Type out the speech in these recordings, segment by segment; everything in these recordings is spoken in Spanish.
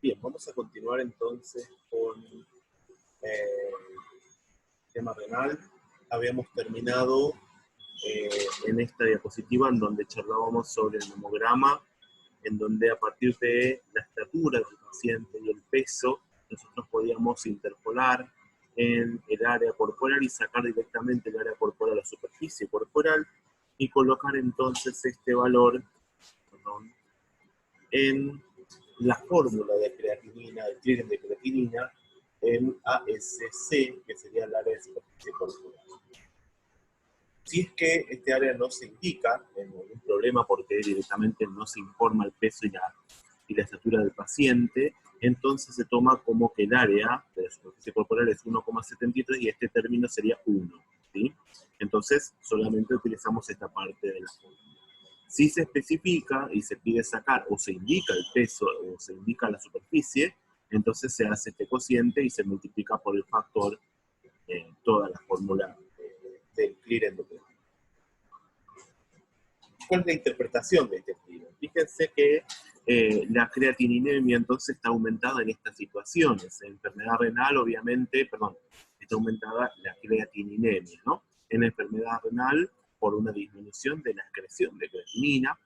Bien, vamos a continuar entonces con el tema renal. Habíamos terminado en esta diapositiva en donde charlábamos sobre el hemograma, en donde a partir de la estatura del paciente y el peso, nosotros podíamos interpolar en el área corporal y sacar directamente el área corporal a la superficie corporal y colocar entonces este valor, perdón, en la fórmula de creatinina, el clearance de creatinina, en ASC, que sería el área de superficie corporal. Si es que este área no se indica, en ningún problema porque directamente no se informa el peso y la estatura del paciente, entonces se toma como que el área de la superficie corporal es 1,73 y este término sería 1. ¿Sí? Entonces solamente utilizamos esta parte de la fórmula. Si se especifica y se pide sacar o se indica el peso o se indica la superficie, entonces se hace este cociente y se multiplica por el factor toda la fórmula del clearance de creatinina. ¿Cuál es la interpretación de este clearance? Fíjense que la creatininemia entonces está aumentada en estas situaciones. En enfermedad renal, obviamente, está aumentada la creatininemia, ¿no? En enfermedad renal, por una disminución de la excreción de creatinina,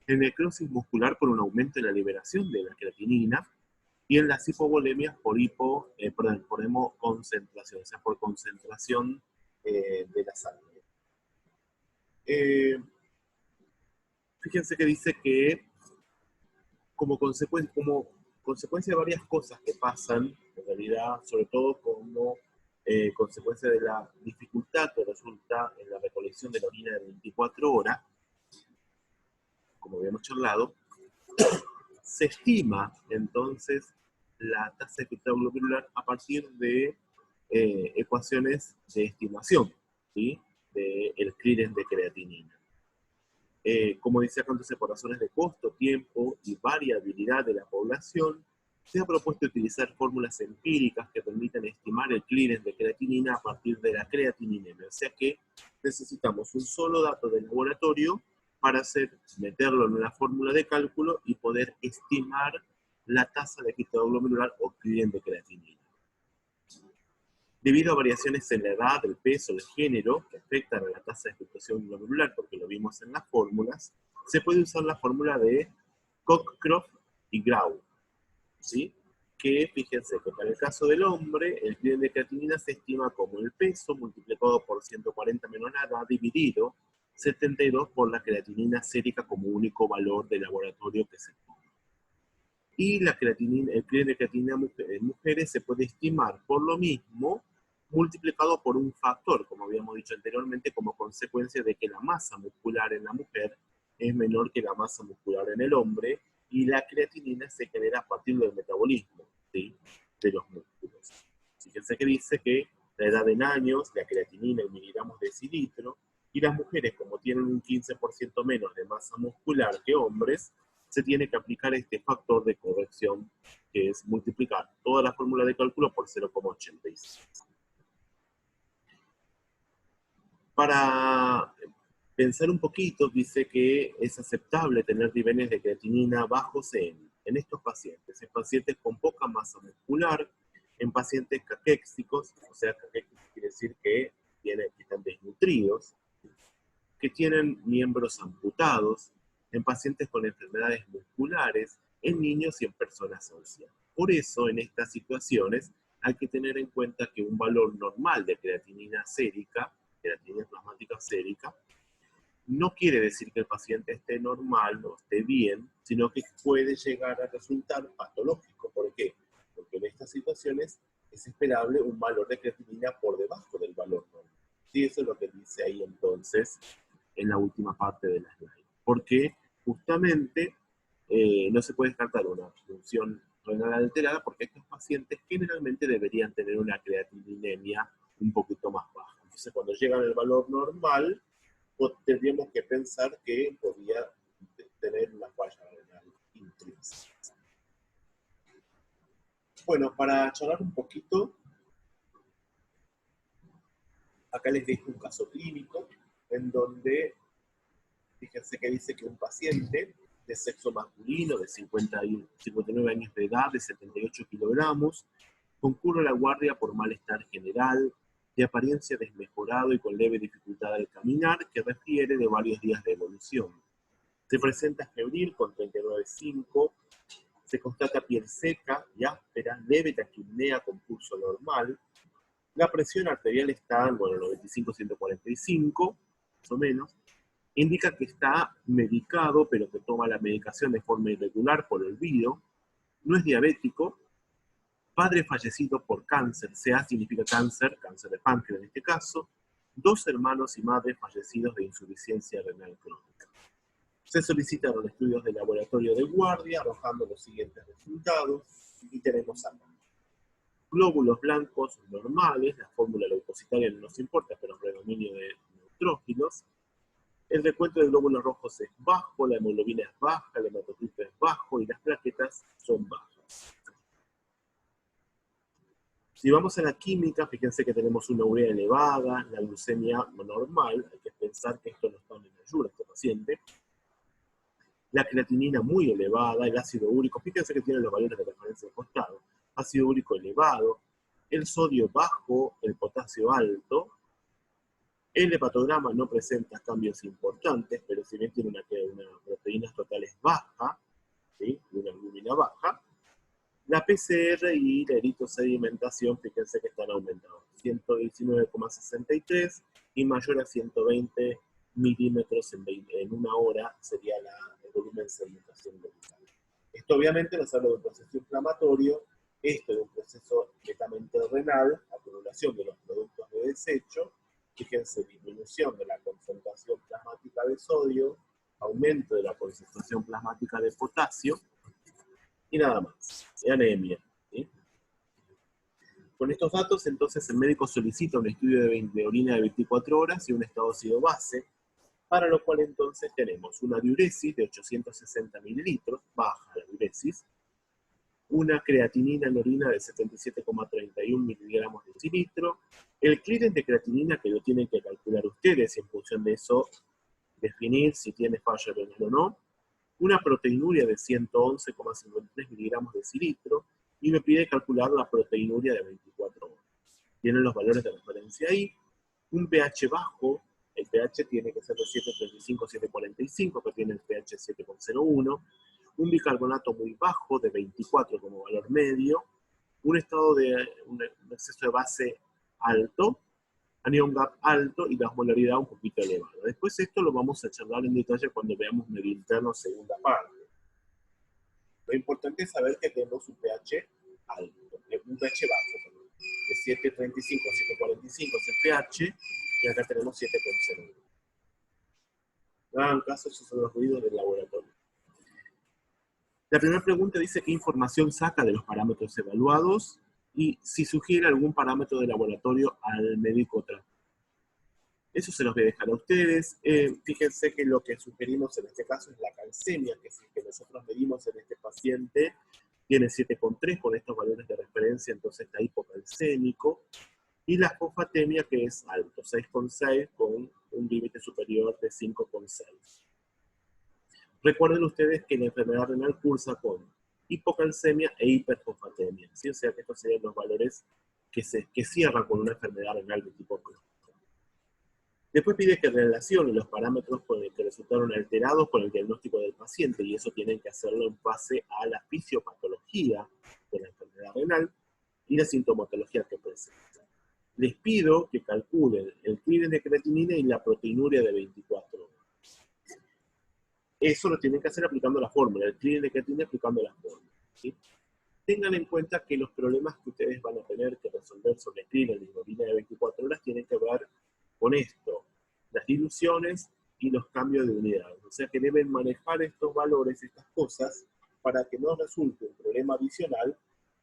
en necrosis muscular por un aumento en la liberación de la creatinina, y en las hipovolemias por hemoconcentración, o sea, por concentración de la sangre. Fíjense que dice que como consecuencia de varias cosas que pasan, en realidad, sobre todo como consecuencia de la dificultad que resulta en la recolección de la orina de 24 horas, como habíamos charlado, se estima entonces la tasa de filtrado glomerular a partir de ecuaciones de estimación, ¿sí? Del clearance de creatinina. Como decía acá, entonces, por razones de costo, tiempo y variabilidad de la población, se ha propuesto utilizar fórmulas empíricas que permitan estimar el clearance de creatinina a partir de la creatininemia. O sea que necesitamos un solo dato del laboratorio para meterlo en una fórmula de cálculo y poder estimar la tasa de filtrado glomerular o clearance de creatinina. Debido a variaciones en la edad, el peso, el género, que afectan a la tasa de filtración glomerular, porque lo vimos en las fórmulas, se puede usar la fórmula de Cockcroft y Grau, ¿sí? Que fíjense que para el caso del hombre, el clearance de creatinina se estima como el peso multiplicado por 140 menos la edad dividido 72 por la creatinina sérica como único valor de laboratorio que se toma. Y el clearance de creatinina en mujeres se puede estimar por lo mismo multiplicado por un factor, como habíamos dicho anteriormente, como consecuencia de que la masa muscular en la mujer es menor que la masa muscular en el hombre, y la creatinina se genera a partir del metabolismo, ¿sí? De los músculos. Fíjense que dice que la edad en años, la creatinina en miligramos de decilitro, y las mujeres, como tienen un 15% menos de masa muscular que hombres, se tiene que aplicar este factor de corrección, que es multiplicar toda la fórmula de cálculo por 0,86. Para pensar un poquito, dice que es aceptable tener niveles de creatinina bajos en estos pacientes con poca masa muscular, en pacientes caquéxicos, o sea, caquéxicos quiere decir que están desnutridos, que tienen miembros amputados, en pacientes con enfermedades musculares, en niños y en personas ancianas. Por eso, en estas situaciones, hay que tener en cuenta que un valor normal de creatinina sérica, creatinina plasmática sérica, no quiere decir que el paciente esté normal o esté bien, sino que puede llegar a resultar patológico. ¿Por qué? Porque en estas situaciones es esperable un valor de creatinina por debajo del valor normal. Sí, eso es lo que dice ahí entonces en la última parte de la slide. Porque justamente no se puede descartar una función renal alterada porque estos pacientes generalmente deberían tener una creatininemia un poquito más baja. Entonces, cuando llegan al valor normal, pues, tendríamos que pensar que podría tener una falla renal intrínseca. Bueno, para charlar un poquito, acá les dejo un caso clínico en donde, fíjense que dice que un paciente de sexo masculino, de 59 años de edad, de 78 kilogramos, concurre a la guardia por malestar general, de apariencia desmejorado y con leve dificultad al caminar, que refiere de varios días de evolución. Se presenta febril con 39,5, se constata piel seca y áspera, leve taquipnea con pulso normal. La presión arterial está en 95-145, más o menos. Indica que está medicado, pero que toma la medicación de forma irregular por olvido. No es diabético. Padre fallecido por cáncer, CA significa cáncer, cáncer de páncreas en este caso. 2 hermanos y madres fallecidos de insuficiencia renal crónica. Se solicitan estudios de laboratorio de guardia, arrojando los siguientes resultados, y tenemos acá. Glóbulos blancos normales, la fórmula leucocitaria no nos importa, pero predominio de neutrófilos. El recuento de glóbulos rojos es bajo, la hemoglobina es baja, el hematocrito es bajo y las plaquetas son bajas. Si vamos a la química, fíjense que tenemos una urea elevada, la glucemia normal, hay que pensar que esto no está en ayuda, este paciente. La creatinina muy elevada, el ácido úrico, fíjense que tiene los valores de referencia al costado, ácido úrico elevado, el sodio bajo, el potasio alto. El hepatograma no presenta cambios importantes, pero si bien tiene una proteínas totales baja, ¿sí? Una albúmina baja, la PCR y la eritrosedimentación, fíjense que están aumentados. 119,63 y mayor a 120 milímetros en una hora sería el volumen de sedimentación vertical. Esto obviamente nos habla de un proceso inflamatorio, esto de un proceso netamente renal, acumulación de los productos de desecho, fíjense, disminución de la concentración plasmática de sodio, aumento de la concentración plasmática de potasio, y nada más, anemia. ¿Sí? Con estos datos, entonces, el médico solicita un estudio de orina de 24 horas y un estado ácido base, para lo cual entonces tenemos una diuresis de 860 mililitros, baja la diuresis, una creatinina en orina de 77,31 miligramos de decilitro, el clearance de creatinina que lo tienen que calcular ustedes y en función de eso definir si tiene falla renal o no, una proteinuria de 111,53 miligramos de decilitro, y me pide calcular la proteinuria de 24 horas. Tienen los valores de referencia ahí, un pH bajo, el pH tiene que ser de 7,35-7,45, que tiene el pH 7,01, un bicarbonato muy bajo, de 24 como valor medio, un estado de un exceso de base alto, anion gap alto y la osmolaridad un poquito elevada. Después esto lo vamos a charlar en detalle cuando veamos medio interno segunda parte. Lo importante es saber que tenemos un pH alto, un pH bajo, de 7,35 a 7,45 es el pH, y acá tenemos 7,01. No hagan caso, esos son los ruidos del laboratorio. La primera pregunta dice qué información saca de los parámetros evaluados y si sugiere algún parámetro de laboratorio al médico tratante. Eso se los voy a dejar a ustedes. Fíjense que lo que sugerimos en este caso es la calcemia, que es el que nosotros medimos en este paciente. Tiene 7,3 con estos valores de referencia, entonces está hipocalcémico. Y la fosfatemia, que es alto, 6,6 con un límite superior de 5,6. Recuerden ustedes que la enfermedad renal cursa con hipocalcemia e hiperfosfatemia, ¿sí? O sea que estos serían los valores que cierran con una enfermedad renal de tipo crónico. Después pide que relacione los parámetros que resultaron alterados con el diagnóstico del paciente, y eso tienen que hacerlo en base a la fisiopatología de la enfermedad renal y la sintomatología que presenta. Les pido que calculen el clearance de creatinina y la proteinuria de 24 horas. Eso lo tienen que hacer aplicando la fórmula, el clearance de creatinina aplicando la fórmula, ¿sí? Tengan en cuenta que los problemas que ustedes van a tener que resolver sobre el clearance de orina de 24 horas tienen que ver con esto, las diluciones y los cambios de unidades. O sea que deben manejar estos valores, estas cosas, para que no resulte un problema adicional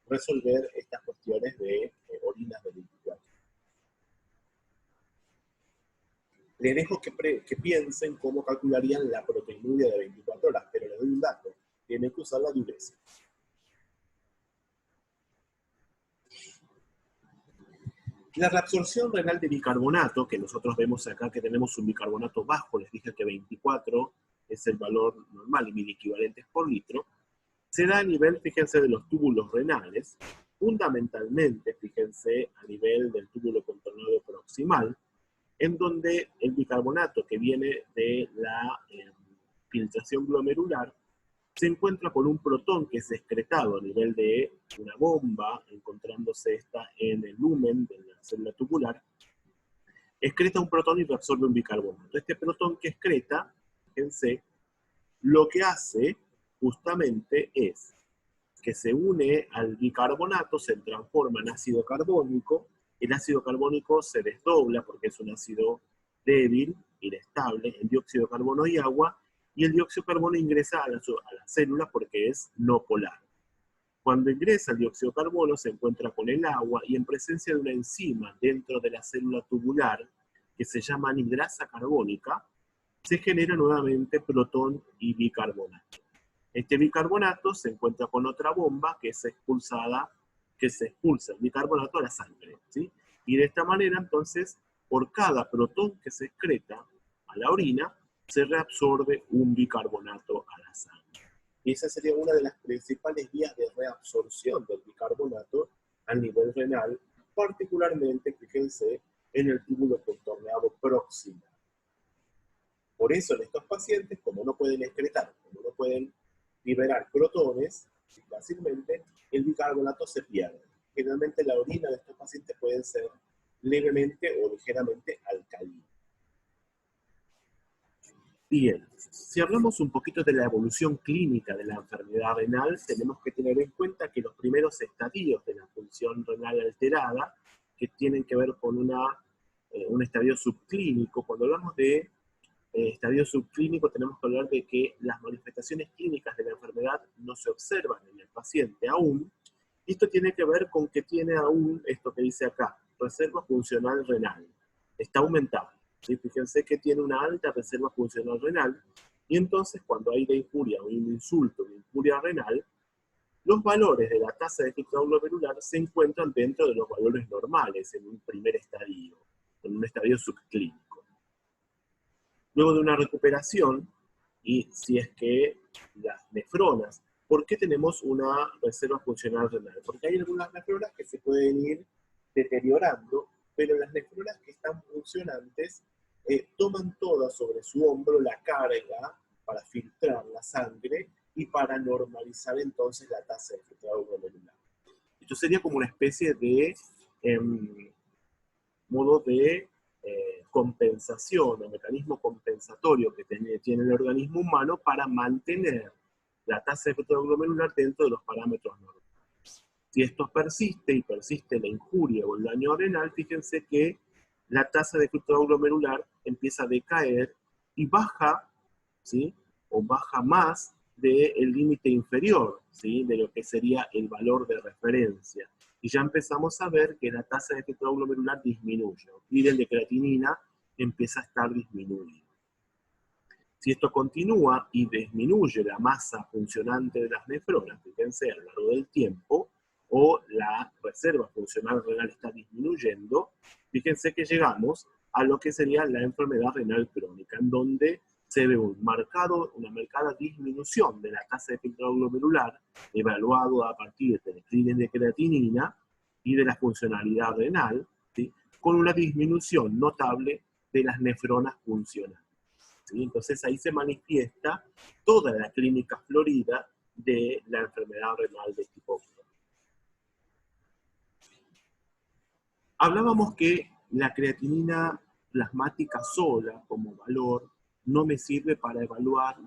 resolver estas cuestiones de orinas de 24. Les dejo que piensen cómo calcularían la proteinuria de 24 horas, pero les doy un dato. Tienen que usar la diuresis. La reabsorción renal de bicarbonato, que nosotros vemos acá que tenemos un bicarbonato bajo, les dije que 24 es el valor normal y miliequivalentes por litro, se da a nivel, fíjense, de los túbulos renales, fundamentalmente, fíjense, a nivel del túbulo contornado proximal, en donde el bicarbonato que viene de la filtración glomerular se encuentra con un protón que es excretado a nivel de una bomba, encontrándose esta en el lumen de la célula tubular, excreta un protón y reabsorbe un bicarbonato. Este protón que excreta, fíjense, lo que hace justamente es que se une al bicarbonato, se transforma en ácido carbónico, el ácido carbónico se desdobla porque es un ácido débil, inestable, en dióxido de carbono y agua, y el dióxido de carbono ingresa a la célula porque es no polar. Cuando ingresa el dióxido de carbono se encuentra con el agua y en presencia de una enzima dentro de la célula tubular que se llama anhidrasa carbónica, se genera nuevamente protón y bicarbonato. Este bicarbonato se encuentra con otra bomba que es expulsada, que se expulsa el bicarbonato a la sangre, ¿sí? Y de esta manera, entonces, por cada protón que se excreta a la orina, se reabsorbe un bicarbonato a la sangre. Y esa sería una de las principales vías de reabsorción del bicarbonato a nivel renal, particularmente, fíjense, en el túbulo contorneado proximal. Por eso en estos pacientes, como no pueden excretar, como no pueden liberar protones fácilmente, el bicarbonato se pierde. Generalmente la orina de estos pacientes puede ser levemente o ligeramente alcalina. Bien, si hablamos un poquito de la evolución clínica de la enfermedad renal, tenemos que tener en cuenta que los primeros estadios de la función renal alterada, que tienen que ver con un estadio subclínico, cuando hablamos de estadio subclínico tenemos que hablar de que las manifestaciones clínicas de la enfermedad no se observan en el paciente aún, y esto tiene que ver con que tiene aún, esto que dice acá, reserva funcional renal, está aumentado. ¿Sí? Fíjense que tiene una alta reserva funcional renal, y entonces cuando hay de injuria o un insulto, una injuria renal, los valores de la tasa de filtrado glomerular se encuentran dentro de los valores normales en un primer estadio, en un estadio subclínico. Luego de una recuperación, y si es que las nefronas, ¿por qué tenemos una reserva funcional renal? Porque hay algunas nefronas que se pueden ir deteriorando, pero las nefronas que están funcionantes toman todas sobre su hombro la carga para filtrar la sangre y para normalizar entonces la tasa de filtrado glomerular. Esto sería como una especie de modo de compensación o mecanismo compensatorio que tiene el organismo humano para mantener la tasa de filtrado glomerular dentro de los parámetros normales. Si esto persiste y persiste la injuria o el daño renal, fíjense que la tasa de filtrado glomerular empieza a decaer y baja, ¿sí? O baja más del límite inferior, ¿sí? De lo que sería el valor de referencia. Y ya empezamos a ver que la tasa de filtrado glomerular disminuye. El nivel de creatinina empieza a estar disminuido. Si esto continúa y disminuye la masa funcionante de las nefronas, fíjense, a lo largo del tiempo, o la reserva funcional renal está disminuyendo, fíjense que llegamos a lo que sería la enfermedad renal crónica, en donde se ve una marcada disminución de la tasa de filtrado glomerular, evaluado a partir del screening de creatinina y de la funcionalidad renal, ¿sí? Con una disminución notable de las nefronas funcionales. ¿Sí? Entonces ahí se manifiesta toda la clínica florida de la enfermedad renal de tipo crónico. Hablábamos que la creatinina plasmática sola como valor no me sirve para evaluar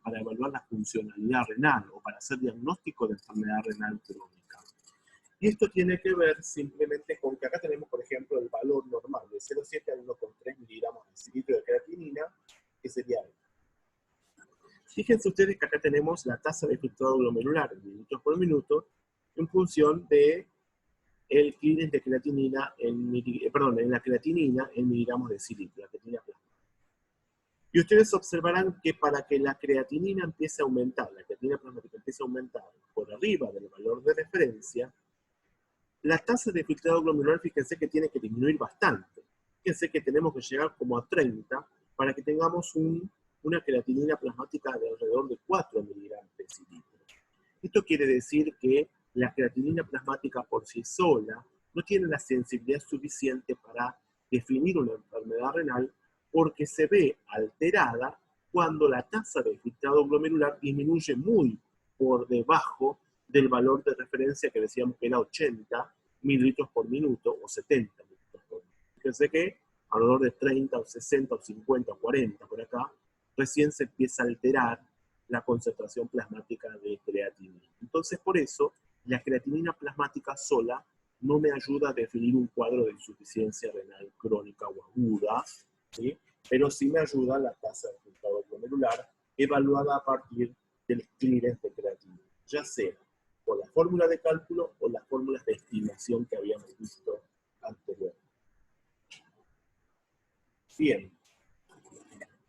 para evaluar la funcionalidad renal o para hacer diagnóstico de enfermedad renal crónica. Y esto tiene que ver simplemente con que acá tenemos, por ejemplo, el valor normal de 0,7 a 1,3 miligramos de cilindro de creatinina, que sería esto. Fíjense ustedes que acá tenemos la tasa de filtrado glomerular en minutos por minuto en función de el clearance de creatinina en la creatinina en miligramos de cilindro, la creatinina plasmática. Y ustedes observarán que para que la creatinina empiece a aumentar, la creatinina plasmática empiece a aumentar por arriba del valor de referencia, la tasa de filtrado glomerular, fíjense que tiene que disminuir bastante. Fíjense que tenemos que llegar como a 30 para que tengamos un una creatinina plasmática de alrededor de 4 miligramos por decilitro. Esto quiere decir que la creatinina plasmática por sí sola no tiene la sensibilidad suficiente para definir una enfermedad renal porque se ve alterada cuando la tasa de filtrado glomerular disminuye muy por debajo del valor de referencia que decíamos que era 80 mililitros por minuto o 70 mililitros por minuto. Fíjense que alrededor de 30 o 60 o 50 o 40 por acá, recién se empieza a alterar la concentración plasmática de creatinina. Entonces, por eso, la creatinina plasmática sola no me ayuda a definir un cuadro de insuficiencia renal crónica o aguda, ¿sí? Pero sí me ayuda la tasa de filtrado glomerular evaluada a partir del clearance de creatinina, ya sea por la fórmula de cálculo o las fórmulas de estimación que habíamos visto anteriormente. Bien.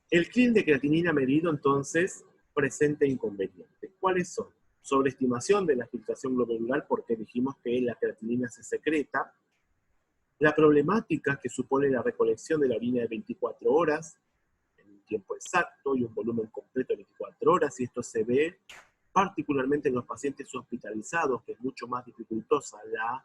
El clearance de creatinina medido, entonces, presenta inconvenientes. ¿Cuáles son? Sobreestimación de la filtración glomerular, porque dijimos que la creatinina se secreta. La problemática que supone la recolección de la orina de 24 horas, en un tiempo exacto y un volumen completo de 24 horas, y esto se ve particularmente en los pacientes hospitalizados, que es mucho más dificultosa la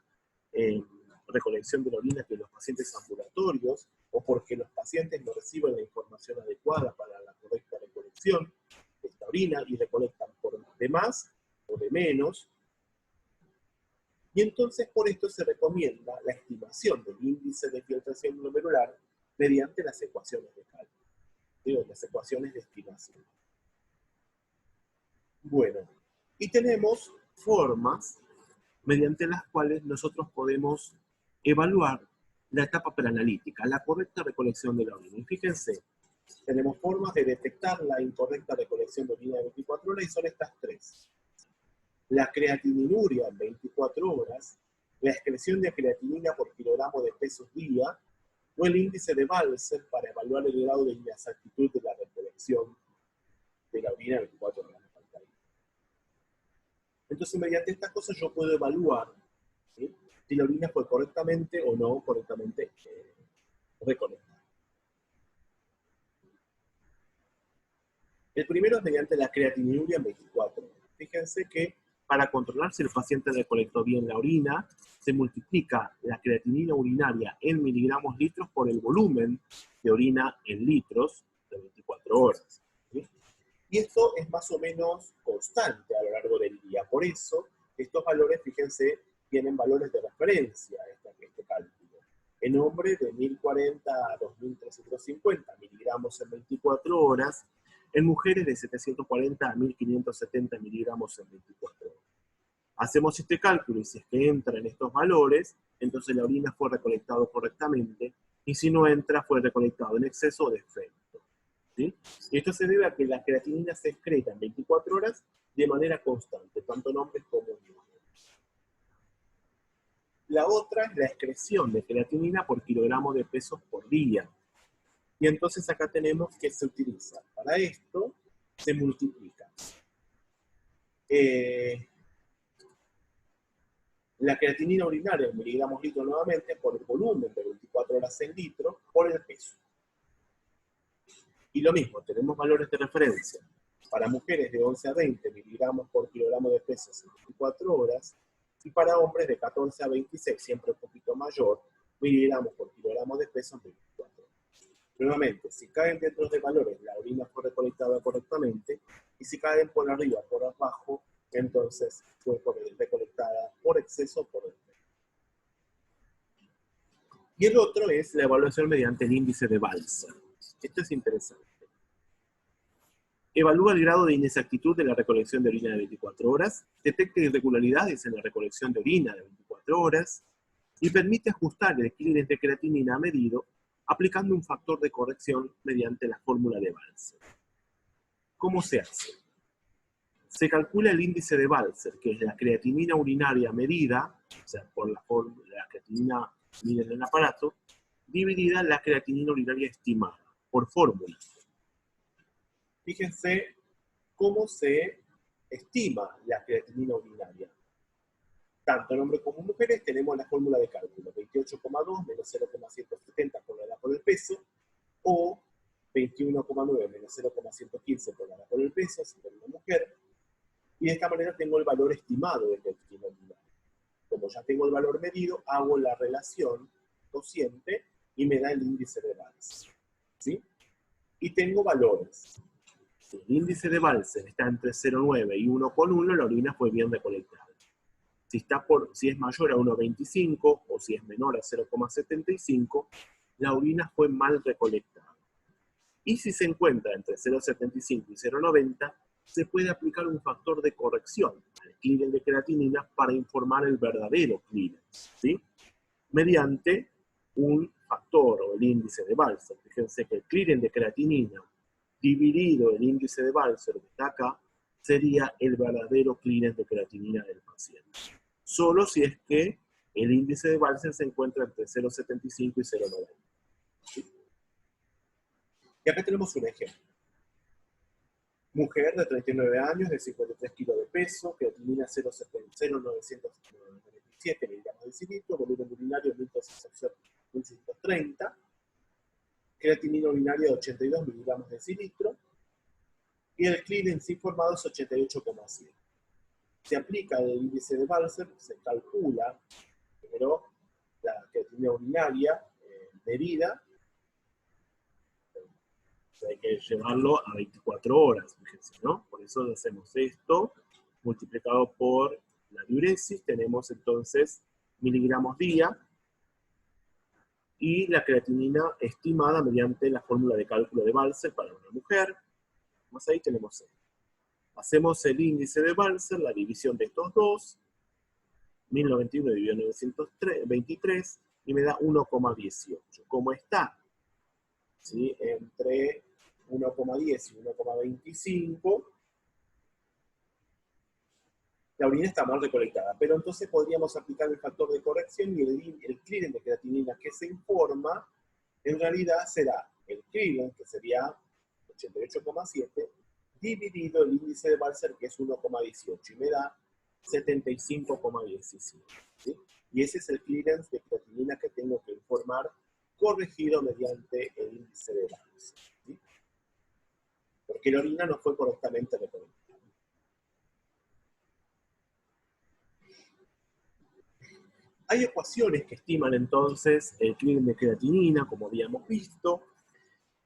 recolección de la orina que en los pacientes ambulatorios, o porque los pacientes no reciben la información adecuada para la correcta recolección de esta orina y recolectan por de más o de menos. Y entonces por esto se recomienda la estimación del índice de filtración glomerular mediante las ecuaciones de cálculo, digo, las ecuaciones de estimación. Bueno, y tenemos formas mediante las cuales nosotros podemos evaluar la etapa preanalítica, la correcta recolección de la orina. Y fíjense, tenemos formas de detectar la incorrecta recolección de orina de 24 horas y son estas tres. La creatininuria en 24 horas, la excreción de creatinina por kilogramo de peso día, o el índice de Balser para evaluar el grado de inexactitud de la recolección de la orina en 24 horas. Entonces, mediante estas cosas yo puedo evaluar, ¿sí?, si la orina fue correctamente o no correctamente recolectada. El primero es mediante la creatininuria en 24 horas. Fíjense que para controlar si el paciente recolectó bien la orina, se multiplica la creatinina urinaria en miligramos litros por el volumen de orina en litros de 24 horas. ¿Sí? Y esto es más o menos constante a lo largo del día. Por eso, estos valores, fíjense, tienen valores de referencia a este cálculo. En hombres de 1040 a 2350 miligramos en 24 horas, en mujeres de 740 a 1570 miligramos en 24 horas. Hacemos este cálculo y si es que entra en estos valores, entonces la orina fue recolectada correctamente, y si no entra, fue recolectado en exceso o defecto. ¿Sí? Y esto se debe a que la creatinina se excreta en 24 horas de manera constante, tanto en hombres como en mujeres. La otra es la excreción de creatinina por kilogramo de peso por día. Y entonces acá tenemos que se utiliza. Para esto se multiplica la creatinina urinaria en miligramos litro nuevamente por el volumen de 24 horas en litro por el peso. Y lo mismo, tenemos valores de referencia para mujeres de 11 a 20 miligramos por kilogramo de peso en 24 horas y para hombres de 14 a 26, siempre un poquito mayor, miligramos por kilogramo de peso en 24 horas. Nuevamente, si caen dentro de valores, la orina fue recolectada correctamente, y si caen por arriba o por abajo, entonces fue recolectada por exceso o por defecto. Y el otro es la evaluación mediante el índice de Balser. Esto es interesante. Evalúa el grado de inexactitud de la recolección de orina de 24 horas, detecta irregularidades en la recolección de orina de 24 horas y permite ajustar el clearance de creatinina medido aplicando un factor de corrección mediante la fórmula de Balser. ¿Cómo se hace? Se calcula el índice de Balser, que es la creatinina urinaria medida, o sea, por la creatinina medida en el aparato, dividida la creatinina urinaria estimada, por fórmula. Fíjense cómo se estima la creatinina urinaria. Tanto en hombres como en mujeres tenemos la fórmula de cálculo, 28,2 menos 0,170 por el peso, o 21,9 menos 0,115 pegada por el peso, si por una mujer, y de esta manera tengo el valor estimado del declino urinario. Como ya tengo el valor medido, hago la relación cociente y me da el índice de Balser, ¿sí? Y tengo valores. Si el índice de Balser está entre 0,9 y 1,1, la orina fue bien recolectada. Si es mayor a 1,25 o si es menor a 0,75, la orina fue mal recolectada. Y si se encuentra entre 0,75 y 0,90, se puede aplicar un factor de corrección al clearance de creatinina para informar el verdadero clearance, ¿sí? Mediante un factor o el índice de Balser. Fíjense que el clearance de creatinina dividido el índice de Balser, que está acá, sería el verdadero clearance de creatinina del paciente. Solo si es que el índice de Balser se encuentra entre 0,75 y 0,90. ¿Sí? Y acá tenemos un ejemplo. Mujer de 39 años, de 53 kilos de peso, creatinina 0,997 miligramos de decilitro, volumen urinario 1630, creatinina urinaria de 82 miligramos de decilitro, y el clearance informado es 88,7. Se aplica el índice de Balser, se calcula primero la creatinina urinaria medida, hay que llevarlo a 24 horas, fíjense, ¿no? Por eso hacemos esto, multiplicado por la diuresis, tenemos entonces miligramos día, y la creatinina estimada mediante la fórmula de cálculo de Balser para una mujer. Más ahí tenemos esto. Hacemos el índice de Balser, la división de estos dos, 1091 dividido 923, y me da 1,18. ¿Cómo está? ¿Sí? Entre 1,10 y 1,25, la orina está mal recolectada. Pero entonces podríamos aplicar el factor de corrección y el clearance de creatinina que se informa, en realidad será el clearance, que sería 88,7, dividido el índice de Balser, que es 1,18, y me da 75,17. ¿Sí? Y ese es el clearance de creatinina que tengo que informar, corregido mediante el índice de Balser. ¿Sí? Porque la orina no fue correctamente recolectada. Hay ecuaciones que estiman entonces el clearance de creatinina, como habíamos visto.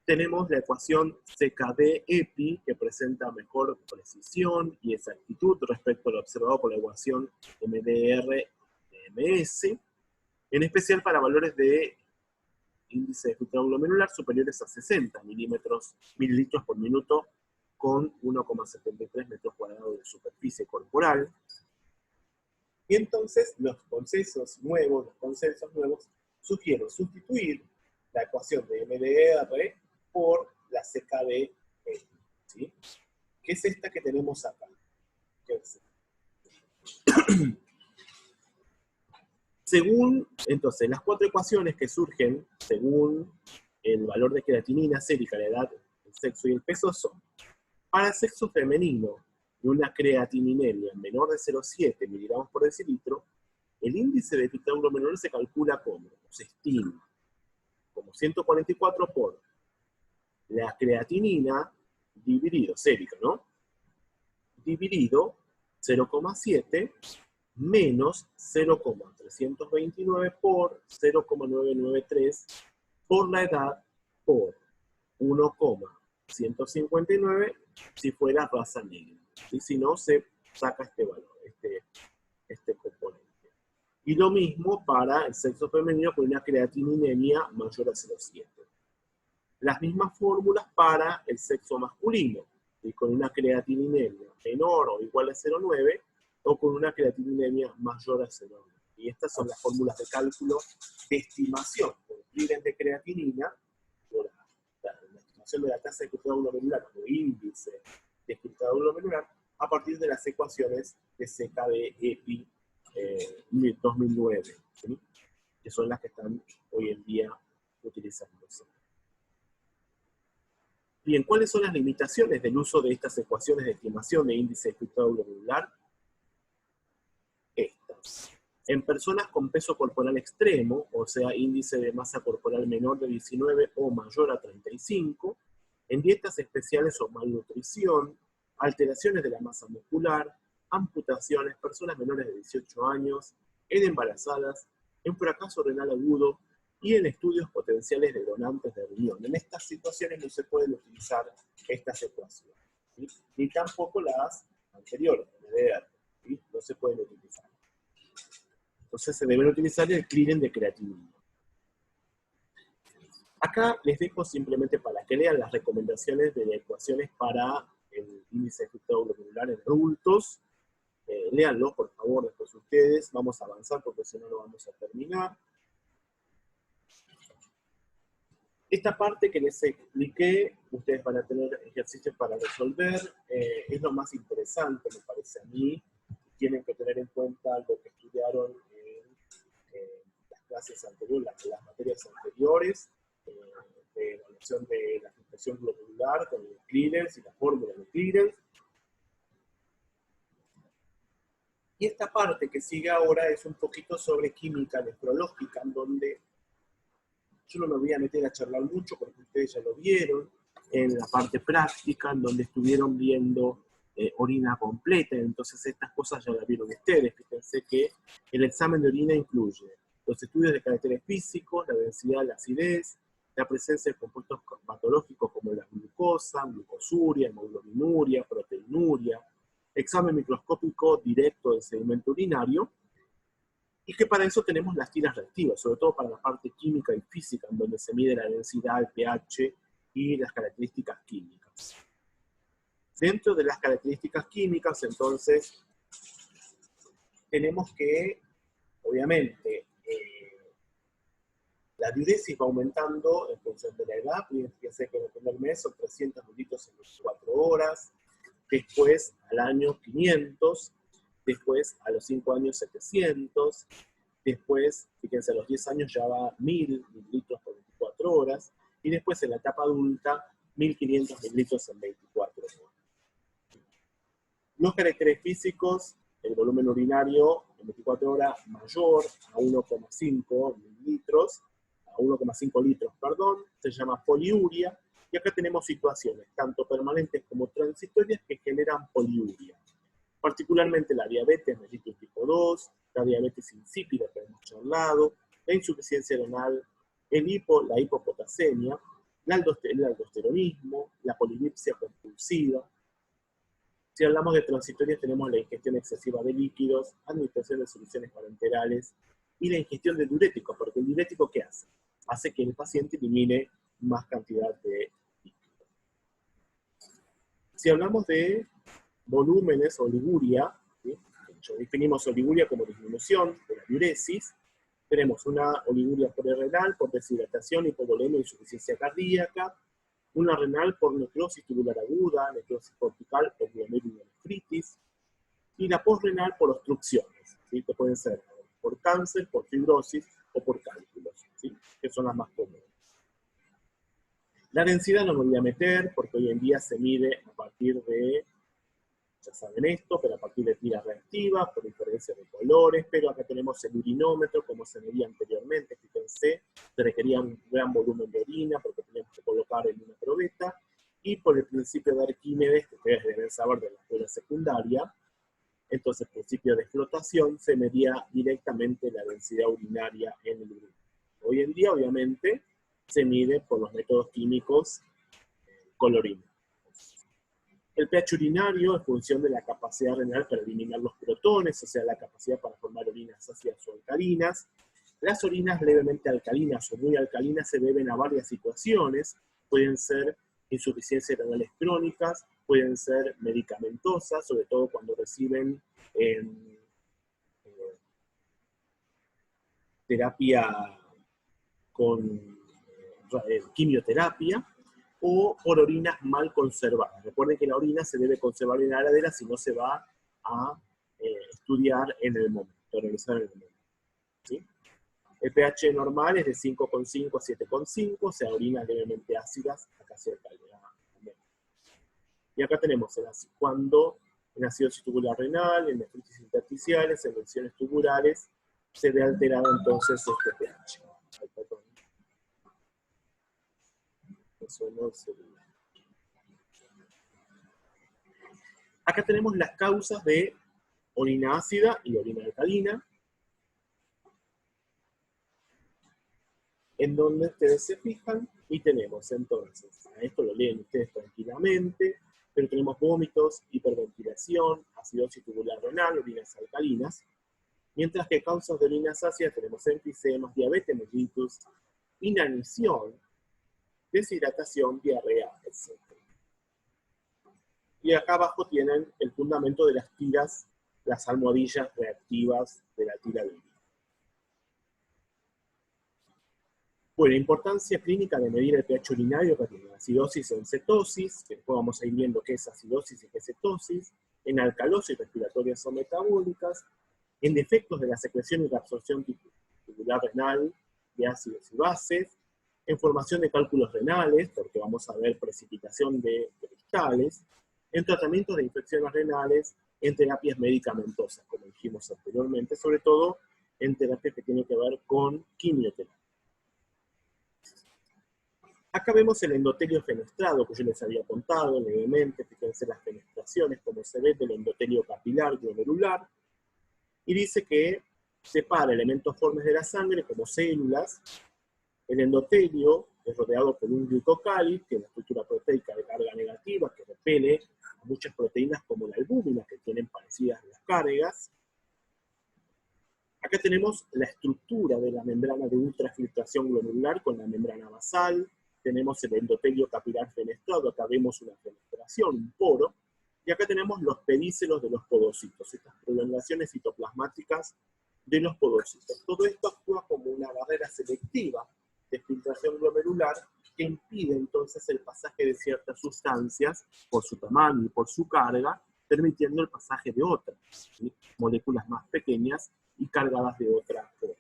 Tenemos la ecuación CKD-EPI, que presenta mejor precisión y exactitud respecto a lo observado por la ecuación MDR-MS, en especial para valores de índice de filtrado glomerular superiores a 60 mililitros por minuto, con 1,73 metros cuadrados de superficie corporal. Y entonces los consensos nuevos sugieren sustituir la ecuación de MDR por la CKD, ¿sí? Que es esta que tenemos acá. Según, entonces, las cuatro ecuaciones que surgen según el valor de creatinina sérica, la edad, el sexo y el peso son: para el sexo femenino, de una creatininemia menor de 0,7 miligramos por decilitro, el índice de filtrado glomerular se calcula como, se estima, como 144 por la creatinina dividido, sérica, ¿no? Dividido 0,7 menos 0,329 por 0,993 por la edad por 1,159 si fuera raza negra. Y si no, se saca este valor, este componente. Y lo mismo para el sexo femenino con una creatininemia mayor a 0,7. Las mismas fórmulas para el sexo masculino, y con una creatininemia menor o igual a 0,9 o con una creatininemia mayor a 0,9. Y estas son las fórmulas de cálculo de estimación del clearance de creatinina, por la estimación de la tasa de filtrado glomerular o índice de filtrado glomerular, a partir de las ecuaciones de CKD-EPI 2009, ¿sí? Que son las que están hoy en día utilizándose. Bien, ¿cuáles son las limitaciones del uso de estas ecuaciones de estimación de índice de filtrado glomerular? Estas. En personas con peso corporal extremo, o sea, índice de masa corporal menor de 19 o mayor a 35, en dietas especiales o malnutrición, alteraciones de la masa muscular, amputaciones, personas menores de 18 años, en embarazadas, en fracaso renal agudo y en estudios potenciales de donantes de riñón. En estas situaciones no se pueden utilizar estas ecuaciones, ¿sí? Ni tampoco las anteriores, ¿sí? No se pueden utilizar. Entonces se deben utilizar el clearing de creatinina. Acá les dejo simplemente para que lean las recomendaciones de ecuaciones para el índice de fructose glomerular en adultos. Léanlo, por favor, después ustedes. Vamos a avanzar porque si no, lo vamos a terminar. Esta parte que les expliqué, ustedes van a tener ejercicios para resolver. Es lo más interesante, me parece a mí. Tienen que tener en cuenta lo que estudiaron en las clases anteriores, las materias anteriores, de evaluación de la filtración glomerular con el clearance y la fórmula de clearance. Y esta parte que sigue ahora es un poquito sobre química nefrológica, en donde yo no me voy a meter a charlar mucho porque ustedes ya lo vieron, en la parte práctica, en donde estuvieron viendo orina completa, entonces estas cosas ya las vieron ustedes. Fíjense que el examen de orina incluye los estudios de caracteres físicos, la densidad, la acidez, la presencia de compuestos patológicos como la glucosa, glucosuria, hemoglobinuria, proteinuria, examen microscópico directo del sedimento urinario, y que para eso tenemos las tiras reactivas, sobre todo para la parte química y física, en donde se mide la densidad, el pH y las características químicas. Dentro de las características químicas, entonces, tenemos que, obviamente, la diuresis va aumentando en función de la edad. Fíjense que en el primer mes son 300 mililitros en 24 horas, después al año 500, después a los 5 años 700, después, fíjense, a los 10 años ya va 1000 mililitros por 24 horas, y después en la etapa adulta 1500 mililitros en 24 horas. Los caracteres físicos, el volumen urinario en 24 horas mayor a 1,5 mililitros, a 1,5 litros, perdón, se llama poliuria, y acá tenemos situaciones, tanto permanentes como transitorias, que generan poliuria. Particularmente la diabetes mellitus tipo 2, la diabetes insípida que hemos charlado, la insuficiencia renal, la hipopotasemia, el aldosteronismo, la polidipsia compulsiva. Si hablamos de transitorias, tenemos la ingestión excesiva de líquidos, administración de soluciones parenterales y la ingestión de diuréticos, porque el diurético, ¿qué hace? Hace que el paciente elimine más cantidad de líquido. Si hablamos de volúmenes, oliguria, ¿sí? Definimos oliguria como disminución de la diuresis. Tenemos una oliguria renal por deshidratación, hipovolemia e insuficiencia cardíaca, una renal por necrosis tubular aguda, necrosis cortical o glomerulonefritis, y la posrenal por obstrucciones, ¿sí? Que pueden ser por cáncer, por fibrosis o por cálculos, ¿sí? Que son las más comunes. La densidad no me voy a meter porque hoy en día se mide a partir de, ya saben esto, pero a partir de tiras reactivas, por diferencia de colores, pero acá tenemos el urinómetro, como se medía anteriormente, fíjense, se requería un gran volumen de orina, porque teníamos que colocar en una probeta, y por el principio de Arquímedes, que ustedes deben saber de la escuela secundaria, entonces el principio de flotación se medía directamente la densidad urinaria en el urino. Hoy en día, obviamente, se mide por los métodos químicos con la orina. El pH urinario es función de la capacidad renal para eliminar los protones, o sea, la capacidad para formar orinas ácidas o alcalinas. Las orinas levemente alcalinas o muy alcalinas se deben a varias situaciones. Pueden ser insuficiencias renales crónicas, pueden ser medicamentosas, sobre todo cuando reciben terapia con quimioterapia, o por orinas mal conservadas. Recuerden que la orina se debe conservar en la heladera, si no se va a estudiar en el momento, realizar en el momento, ¿sí? El pH normal es de 5,5 a 7,5, o sea, orinas levemente ácidas a casi alcalina. Y acá tenemos cuando en acidosis tubular renal, en nefritis intersticiales, en lesiones tubulares, se ve alterado entonces este pH. Eso no se ve. Acá tenemos las causas de orina ácida y orina alcalina, en donde ustedes se fijan y tenemos entonces, a esto lo leen ustedes tranquilamente, pero tenemos vómitos, hiperventilación, acidosis tubular renal, orinas alcalinas, mientras que causas de orinas ácidas tenemos enfisema, diabetes mellitus, inanición, deshidratación, diarrea, etc. Y acá abajo tienen el fundamento de las tiras, las almohadillas reactivas de la tira de orina. Bueno, importancia clínica de medir el pH urinario, que tiene acidosis en cetosis, que después vamos a ir viendo qué es acidosis y qué es cetosis, en alcalosis respiratorias o metabólicas, en defectos de la secreción y la absorción tubular renal de ácidos y bases, en formación de cálculos renales, porque vamos a ver precipitación de cristales, en tratamientos de infecciones renales, en terapias medicamentosas, como dijimos anteriormente, sobre todo en terapias que tienen que ver con quimioterapia. Acá vemos el endotelio fenestrado, que yo les había contado levemente, fíjense las fenestraciones, como se ve del endotelio capilar glomerular, y dice que separa elementos formes de la sangre como células. El endotelio es rodeado por un glucocáliz, que es la estructura proteica de carga negativa, que repele a muchas proteínas como la albúmina, que tienen parecidas las cargas. Acá tenemos la estructura de la membrana de ultrafiltración glomerular con la membrana basal. Tenemos el endotelio capilar fenestrado, acá vemos una fenestración, un poro, y acá tenemos los pedícelos de los podocitos, estas prolongaciones citoplasmáticas de los podocitos. Todo esto actúa como una barrera selectiva de filtración glomerular que impide entonces el pasaje de ciertas sustancias por su tamaño y por su carga, permitiendo el pasaje de otras, ¿sí? Moléculas más pequeñas y cargadas de otra forma.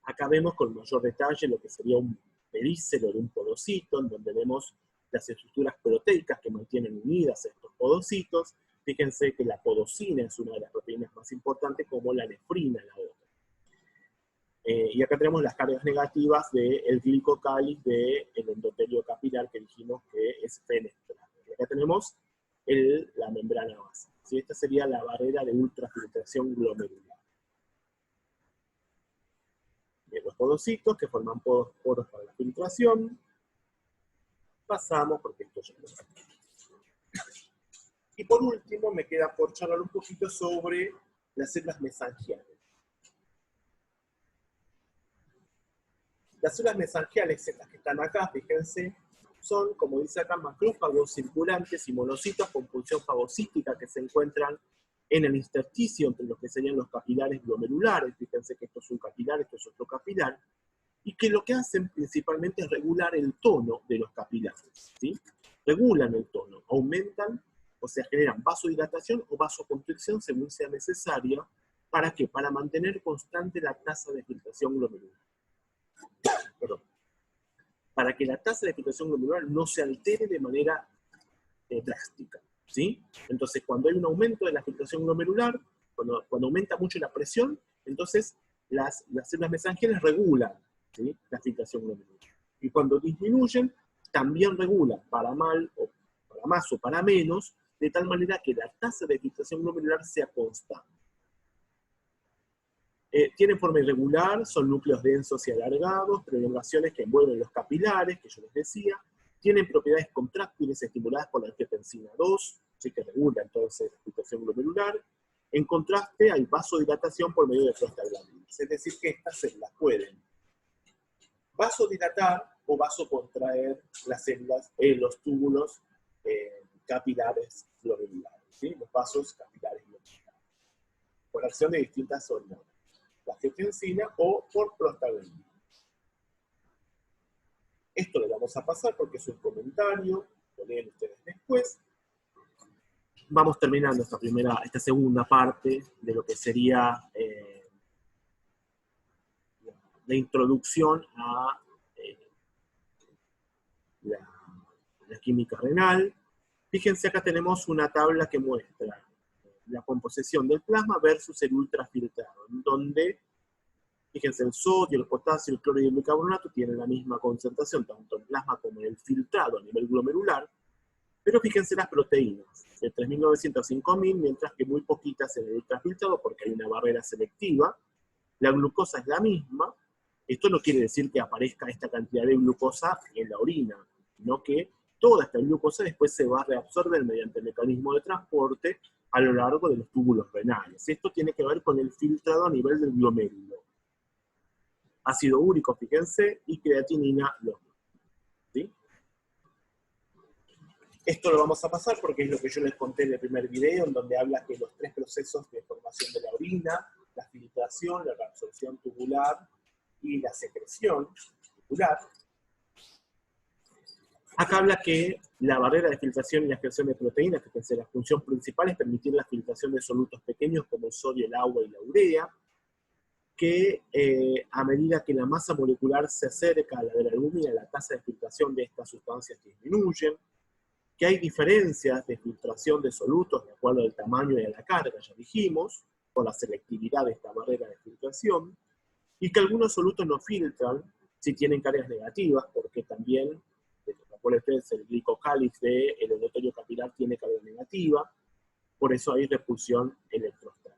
Acá vemos con mayor detalle lo que sería un pedícelo de un podocito, en donde vemos las estructuras proteicas que mantienen unidas estos podocitos. Fíjense que la podocina es una de las proteínas más importantes, como la nefrina, la otra. Y acá tenemos las cargas negativas del glicocáliz del endotelio capilar, que dijimos que es fenestrado. Y acá tenemos la membrana basal. ¿Sí? Esta sería la barrera de ultrafiltración glomerular. Bien, los podocitos que forman poros para la filtración. Pasamos, porque esto ya lo sabemos. Y por último, me queda por charlar un poquito sobre las células mesangiales. Las células mesangiales, estas que están acá, fíjense, son, como dice acá, macrófagos circulantes y monocitos con función fagocítica que se encuentran en el intersticio entre lo que serían los capilares glomerulares. Fíjense que esto es un capilar, esto es otro capilar, y que lo que hacen principalmente es regular el tono de los capilares, ¿sí? Regulan el tono, aumentan, o sea, generan vasodilatación o vasoconstricción según sea necesaria. ¿Para qué? Para mantener constante la tasa de filtración glomerular. Perdón. Para que la tasa de filtración glomerular no se altere de manera drástica, ¿sí? Entonces, cuando hay un aumento de la filtración glomerular, cuando aumenta mucho la presión, entonces las células mesangiales regulan, ¿sí?, la filtración glomerular. Y cuando disminuyen, también regulan para mal, o para más o para menos, de tal manera que la tasa de filtración glomerular sea constante. Tienen forma irregular, son núcleos densos y alargados, prolongaciones que envuelven los capilares, que yo les decía, tienen propiedades contráctiles estimuladas por la angiotensina 2, ¿sí?, que regula entonces la filtración glomerular. En contraste, hay vasodilatación por medio de prostaglandinas, es decir, que estas células pueden vasodilatar o vasocontraer las células, los túbulos capilares glomerulares, ¿sí?, los vasos capilares glomerulares, por acción de distintas hormonas, la angiotensina o por prostaglandina. Esto lo vamos a pasar porque es un comentario, lo leen ustedes después. Vamos terminando esta segunda parte de lo que sería la introducción a la química renal. Fíjense, acá tenemos una tabla que muestra la composición del plasma versus el ultrafiltrado, en donde, fíjense, el sodio, el potasio, el cloro y el bicarbonato tienen la misma concentración, tanto en plasma como en el filtrado a nivel glomerular, Pero fíjense las proteínas, de 3.900 a 5.000, mientras que muy poquitas en el ultrafiltrado porque hay una barrera selectiva. La glucosa es la misma. Esto no quiere decir que aparezca esta cantidad de glucosa en la orina, sino que toda esta glucosa después se va a reabsorber mediante el mecanismo de transporte a lo largo de los túbulos renales. Esto tiene que ver con el filtrado a nivel del glomérulo. Ácido úrico, fíjense, y creatinina, ¿sí? Esto lo vamos a pasar porque es lo que yo les conté en el primer video, en donde habla que los 3 procesos de formación de la orina, la filtración, la reabsorción tubular y la secreción tubular. Acá habla que la barrera de filtración y la excreción de proteínas, fíjense, la función principal es permitir la filtración de solutos pequeños como el sodio, el agua y la urea, que a medida que la masa molecular se acerca a la de la albúmina, la tasa de filtración de estas sustancias disminuye, que hay diferencias de filtración de solutos de acuerdo al tamaño y a la carga, ya dijimos, por la selectividad de esta barrera de filtración, y que algunos solutos no filtran si tienen cargas negativas, porque también, recuerden ustedes, el glicocálix del endotelio capilar tiene carga negativa, por eso hay repulsión electrostática.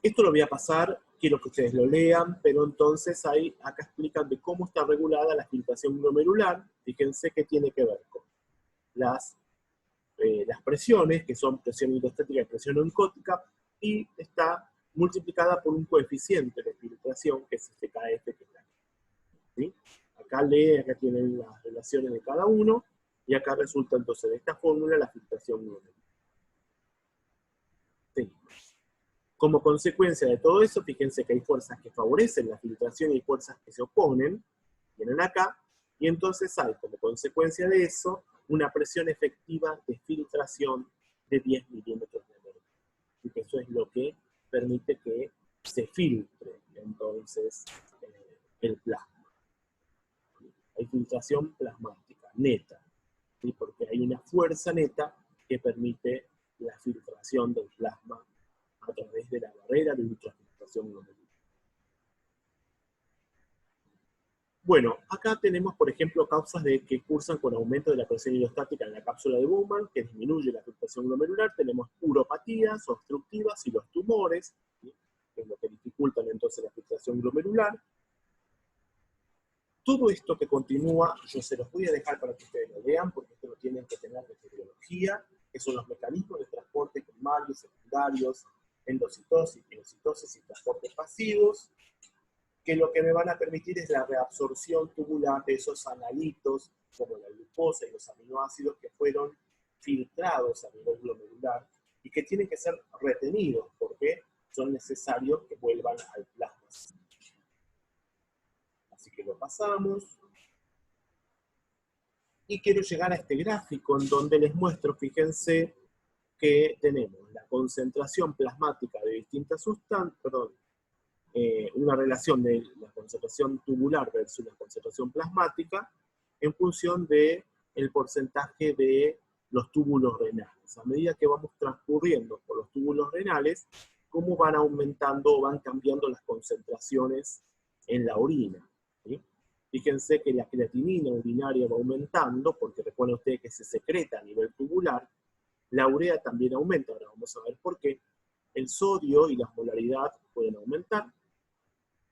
Esto lo voy a pasar, quiero que ustedes lo lean, pero entonces acá explican de cómo está regulada la filtración glomerular. Fíjense que tiene que ver con las presiones, que son presión hidrostática y presión oncótica, y está multiplicada por un coeficiente de filtración, que es este KF, que está aquí, ¿sí? Acá tienen las relaciones de cada uno, y acá resulta entonces de esta fórmula la filtración glomerular. Sí. Como consecuencia de todo eso, fíjense que hay fuerzas que favorecen la filtración y fuerzas que se oponen, vienen acá, y entonces hay como consecuencia de eso una presión efectiva de filtración de 10 milímetros de mercurio. Y que eso es lo que permite que se filtre entonces el plasma. Hay filtración plasmática, neta, ¿sí? Porque hay una fuerza neta que permite la filtración del plasma a través de la barrera de ultrafiltración glomerular. Bueno, acá tenemos, por ejemplo, causas que cursan con aumento de la presión hidrostática en la cápsula de Bowman, que disminuye la filtración glomerular. Tenemos uropatías obstructivas y los tumores, ¿sí? Que es lo que dificultan entonces la filtración glomerular. Todo esto que continúa, yo se los voy a dejar para que ustedes lo vean, porque esto lo tienen que tener de fisiología, que son los mecanismos de transporte primarios, secundarios, endocitosis, pilocitosis y transportes pasivos, que lo que me van a permitir es la reabsorción tubular de esos analitos, como la glucosa y los aminoácidos que fueron filtrados a nivel glomerular y que tienen que ser retenidos porque son necesarios que vuelvan al plasma. Así que lo pasamos. Y quiero llegar a este gráfico en donde les muestro, fíjense, que tenemos la concentración plasmática de distintas sustancias, una relación de la concentración tubular versus la concentración plasmática en función del porcentaje de los túbulos renales. A medida que vamos transcurriendo por los túbulos renales, cómo van aumentando o van cambiando las concentraciones en la orina, ¿sí? Fíjense que la creatinina urinaria va aumentando, porque recuerden ustedes que se secreta a nivel tubular. La urea también aumenta, ahora vamos a ver por qué. El sodio y la molaridad pueden aumentar.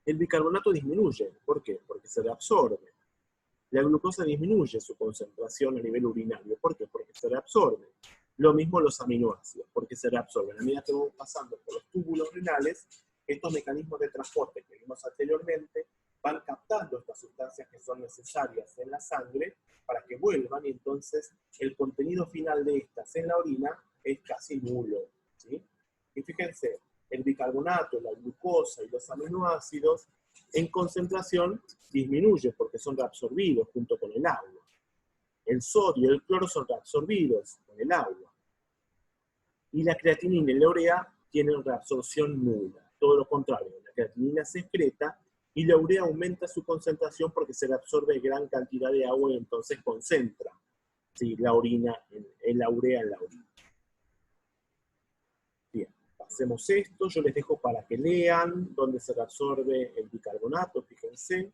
El bicarbonato disminuye. ¿Por qué? Porque se reabsorbe. La glucosa disminuye su concentración a nivel urinario. ¿Por qué? Porque se reabsorbe. Lo mismo los aminoácidos, porque se reabsorben. A medida que vamos pasando por los túbulos renales, estos mecanismos de transporte que vimos anteriormente van captando estas sustancias que son necesarias en la sangre para que vuelvan, y entonces el contenido final de estas en la orina es casi nulo, ¿sí? Y fíjense, el bicarbonato, la glucosa y los aminoácidos en concentración disminuyen porque son reabsorbidos junto con el agua. El sodio y el cloro son reabsorbidos con el agua. Y la creatinina y la urea tienen reabsorción nula. Todo lo contrario, la creatinina se excreta y la urea aumenta su concentración porque se le absorbe gran cantidad de agua y entonces concentra, ¿sí? La urea en la orina. Bien, pasemos esto, yo les dejo para que lean dónde se reabsorbe el bicarbonato, fíjense.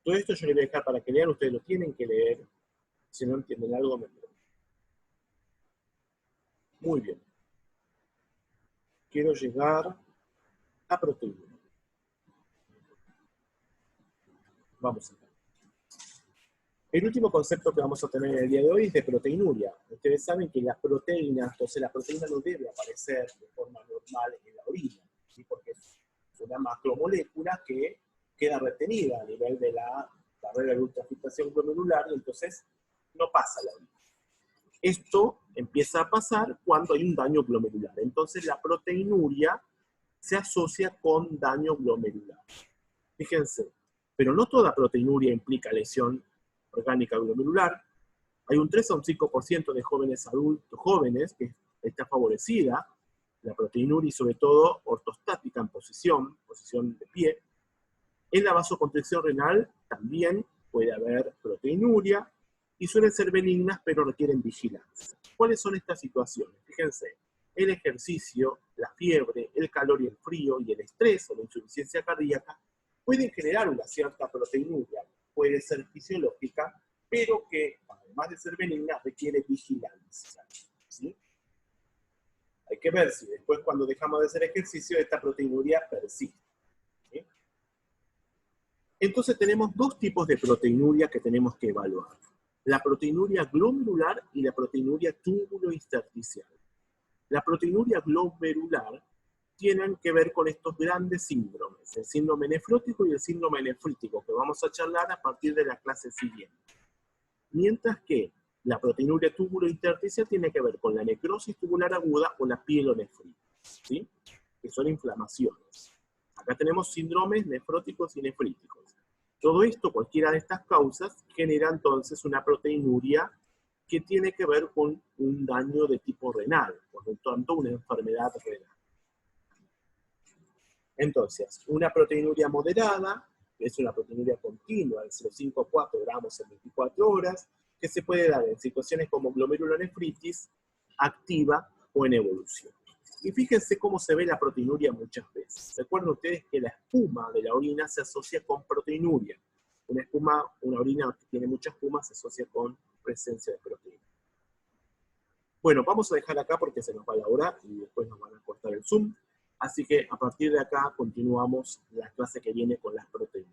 Todo esto yo les voy a dejar para que lean, ustedes lo tienen que leer. Si no entienden algo, me preguntan. Muy bien. Quiero llegar a proteína. Vamos a ver. El último concepto que vamos a tener en el día de hoy es de proteinuria. Ustedes saben que las proteínas, entonces la proteína no debe aparecer de forma normal en la orina, ¿sí? Porque es una macromolécula que queda retenida a nivel de la barrera de ultrafiltración glomerular y entonces no pasa a la orina. Esto empieza a pasar cuando hay un daño glomerular. Entonces la proteinuria se asocia con daño glomerular. Fíjense, pero no toda proteinuria implica lesión orgánica glomerular. Hay un 3 a un 5% de jóvenes adultos, jóvenes, que está favorecida la proteinuria y sobre todo ortostática en posición de pie. En la vasoconstricción renal también puede haber proteinuria y suelen ser benignas pero requieren vigilancia. ¿Cuáles son estas situaciones? Fíjense, el ejercicio, la fiebre, el calor y el frío y el estrés o la insuficiencia cardíaca pueden generar una cierta proteinuria, puede ser fisiológica, pero que además de ser benigna requiere vigilancia, ¿sí? Hay que ver si después cuando dejamos de hacer ejercicio esta proteinuria persiste, ¿sí? Entonces tenemos dos tipos de proteinuria que tenemos que evaluar. La proteinuria glomerular y la proteinuria túbulo-intersticial. La proteinuria glomerular tienen que ver con estos grandes síndromes, el síndrome nefrótico y el síndrome nefrítico, que vamos a charlar a partir de la clase siguiente. Mientras que la proteinuria túbulo-intersticial tiene que ver con la necrosis tubular aguda o la pielonefritis, ¿sí? Que son inflamaciones. Acá tenemos síndromes nefróticos y nefríticos. Todo esto, cualquiera de estas causas, genera entonces una proteinuria que tiene que ver con un daño de tipo renal, por lo tanto una enfermedad renal. Entonces, una proteinuria moderada, que es una proteinuria continua de 0,5 a 4 gramos en 24 horas, que se puede dar en situaciones como glomerulonefritis activa o en evolución. Y fíjense cómo se ve la proteinuria muchas veces. Recuerden ustedes que la espuma de la orina se asocia con proteinuria. Una orina que tiene mucha espuma se asocia con presencia de proteína. Bueno, vamos a dejar acá porque se nos va la hora y después nos van a cortar el Zoom. Así que a partir de acá continuamos la clase que viene con las proteínas.